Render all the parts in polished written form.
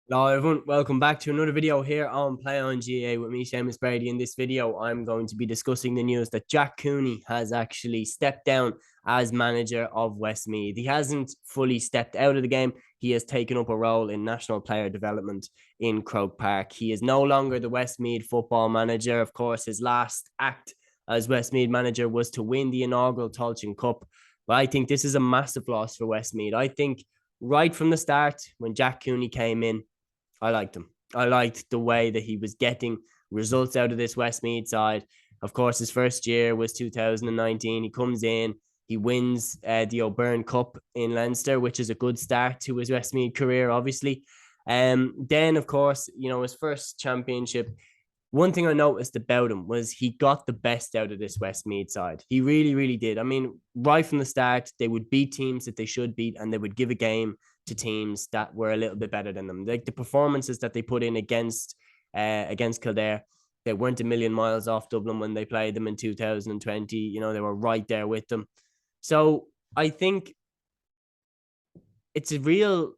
Hello everyone, welcome back to another video here on Play on GAA with me, Seamus Brady. In this video, I'm going to be discussing the news that Jack COONEY has actually stepped down as manager of Westmeath. He hasn't fully stepped out of the game. He has taken up a role in national player development in Croke Park. He is no longer the Westmeath football manager. Of course, his last act as Westmeath manager was to win the inaugural Tailteann Cup. But I think this is a massive loss for Westmeath. I think right from the start, when Jack COONEY came in, I liked him. I liked the way that he was getting results out of this Westmeath side. Of course, his first year was 2019. He comes in, he wins the O'Byrne Cup in Leinster, which is a good start to his Westmeath career, obviously. Then, of course, his first championship. One thing I noticed about him was he got the best out of this Westmeath side. He really, really did. I mean, right from the start, they would beat teams that they should beat, and they would give a game to teams that were a little bit better than them. Like the performances that they put in against Kildare, they weren't a million miles off Dublin when they played them in 2020. They were right there with them. So I think it's a real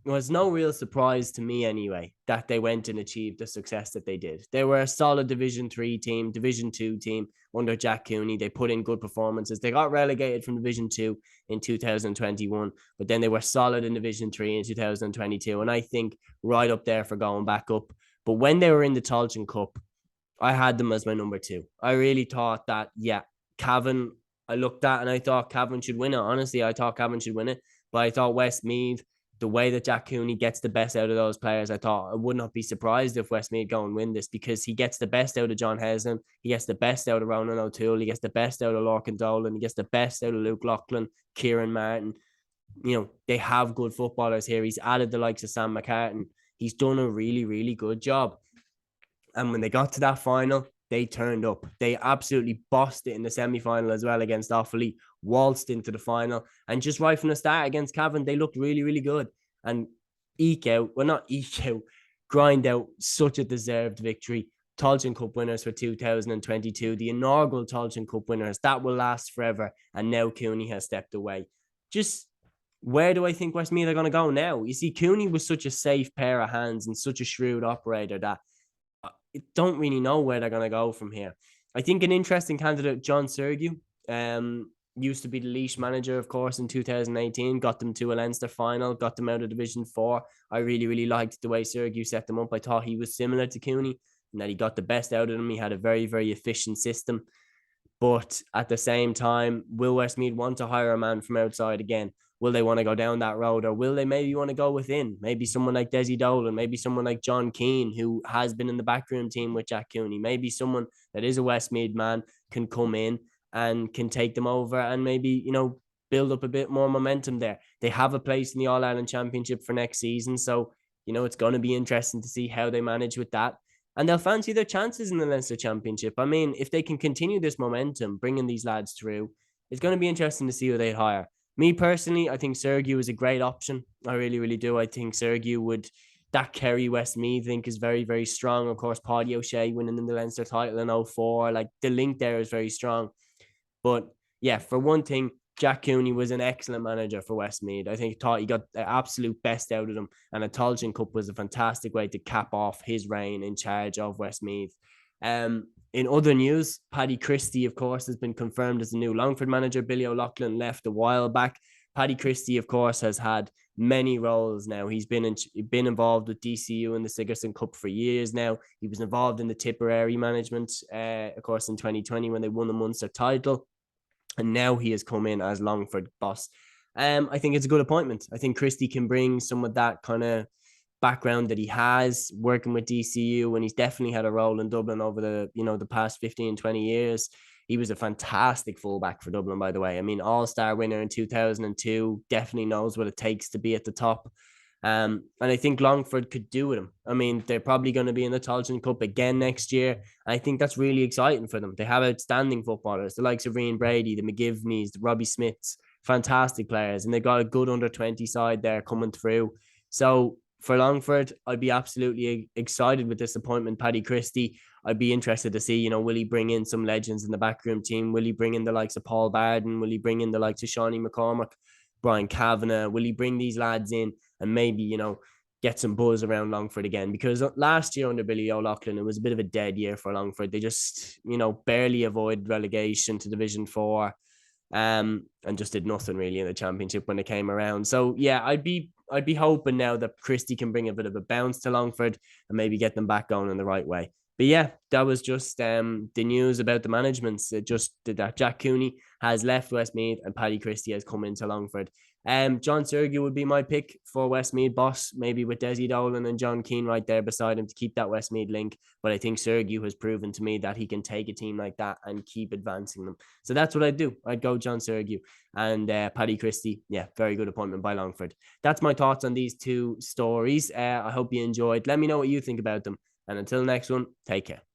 it was no real surprise to me anyway that they went and achieved the success that they did. They were a solid Division 3 team, Division 2 team under Jack COONEY. They put in good performances. They got relegated from Division 2 in 2021, but then they were solid in Division 3 in 2022. And I think right up there for going back up. But when they were in the Tailteann Cup, I had them as my number 2. I really thought that, yeah, Cavan, I looked at and I thought Cavan should win it. Honestly, I thought Cavan should win it. But I thought Westmeath, the way that Jack COONEY gets the best out of those players, I thought I would not be surprised if Westmeath go and win this, because he gets the best out of John Hesden, he gets the best out of Ronan O'Toole, he gets the best out of Lorcan Dolan, he gets the best out of Luke Loughlin, Kieran Martin. They have good footballers here. He's added the likes of Sam McCartan. He's done a really, really good job. And when they got to that final, they turned up. They absolutely bossed it in the semi-final as well against Offaly, waltzed into the final, and just right from the start against Cavan, they looked really, really good. And grind out such a deserved victory. Tailteann Cup winners for 2022, the inaugural Tailteann Cup winners. That will last forever. And now COONEY has stepped away. Just where do I think Westmeath are going to go now? You see, COONEY was such a safe pair of hands and such a shrewd operator that don't really know where they're going to go from here. I think an interesting candidate, John Sergiu, used to be the Laois manager, of course, in 2018, got them to a Leinster final, got them out of Division 4. I really, really liked the way Sergiu set them up. I thought he was similar to COONEY and that he got the best out of them. He had a very, very efficient system. But at the same time, will Westmeath want to hire a man from outside again? Will they want to go down that road, or will they maybe want to go within? Maybe someone like Desi Dolan, maybe someone like John Keane, who has been in the backroom team with Jack COONEY. Maybe someone that is a Westmeath man can come in and can take them over and maybe, build up a bit more momentum there. They have a place in the All-Ireland Championship for next season. So, it's going to be interesting to see how they manage with that. And they'll fancy their chances in the Leinster Championship. I mean, if they can continue this momentum, bringing these lads through, it's going to be interesting to see who they hire. Me personally, I think Sergiu is a great option. I really, really do. I think Sergiu would, that Kerry Westmeath, I think, is very, very strong. Of course, Paddy O'Shea winning the Leinster title in 04. Like, the link there is very strong. But yeah, for one thing, Jack COONEY was an excellent manager for Westmeath. I think he got the absolute best out of them. And a Tailteann Cup was a fantastic way to cap off his reign in charge of Westmeath. In other news, Paddy Christie, of course, has been confirmed as the new Longford manager. Billy O'Loughlin left a while back. Paddy Christie, of course, has had many roles now. He's been involved with DCU in the Sigerson Cup for years now. He was involved in the Tipperary management, of course, in 2020 when they won the Munster title. And now he has come in as Longford boss. I think it's a good appointment. I think Christie can bring some of that kind of background that he has working with DCU, and he's definitely had a role in Dublin over the past 15, 20 years. He was a fantastic fullback for Dublin, by the way. I mean, all-star winner in 2002, definitely knows what it takes to be at the top. And I think Longford could do with him. I mean, they're probably going to be in the Tailteann Cup again next year. I think that's really exciting for them. They have outstanding footballers, the likes of Seamus Brady, the McGivneys, the Robbie Smiths, fantastic players. And they've got a good under-20 side there coming through. So for Longford, I'd be absolutely excited with this appointment. Paddy Christie, I'd be interested to see, will he bring in some legends in the backroom team? Will he bring in the likes of Paul Barden? Will he bring in the likes of Shawnee McCormack, Brian Kavanagh? Will he bring these lads in and maybe, get some buzz around Longford again, because last year under Billy O'Loughlin, it was a bit of a dead year for Longford. They just, barely avoided relegation to Division 4, and just did nothing really in the championship when it came around. So yeah, I'd be hoping now that Christie can bring a bit of a bounce to Longford and maybe get them back going in the right way. But yeah, that was just the news about the managements. It just that Jack Cooney has left Westmeath and Paddy Christie has come into Longford. John Sergio would be my pick for Westmeath boss, maybe with Desi Dolan and John Keane right there beside him to keep that Westmeath link. But I think Sergio has proven to me that he can take a team like that and keep advancing them. So that's what I'd do. I'd go John Sergio and Paddy Christie. Yeah, very good appointment by Longford. That's my thoughts on these two stories. I hope you enjoyed. Let me know what you think about them. And until next one, take care.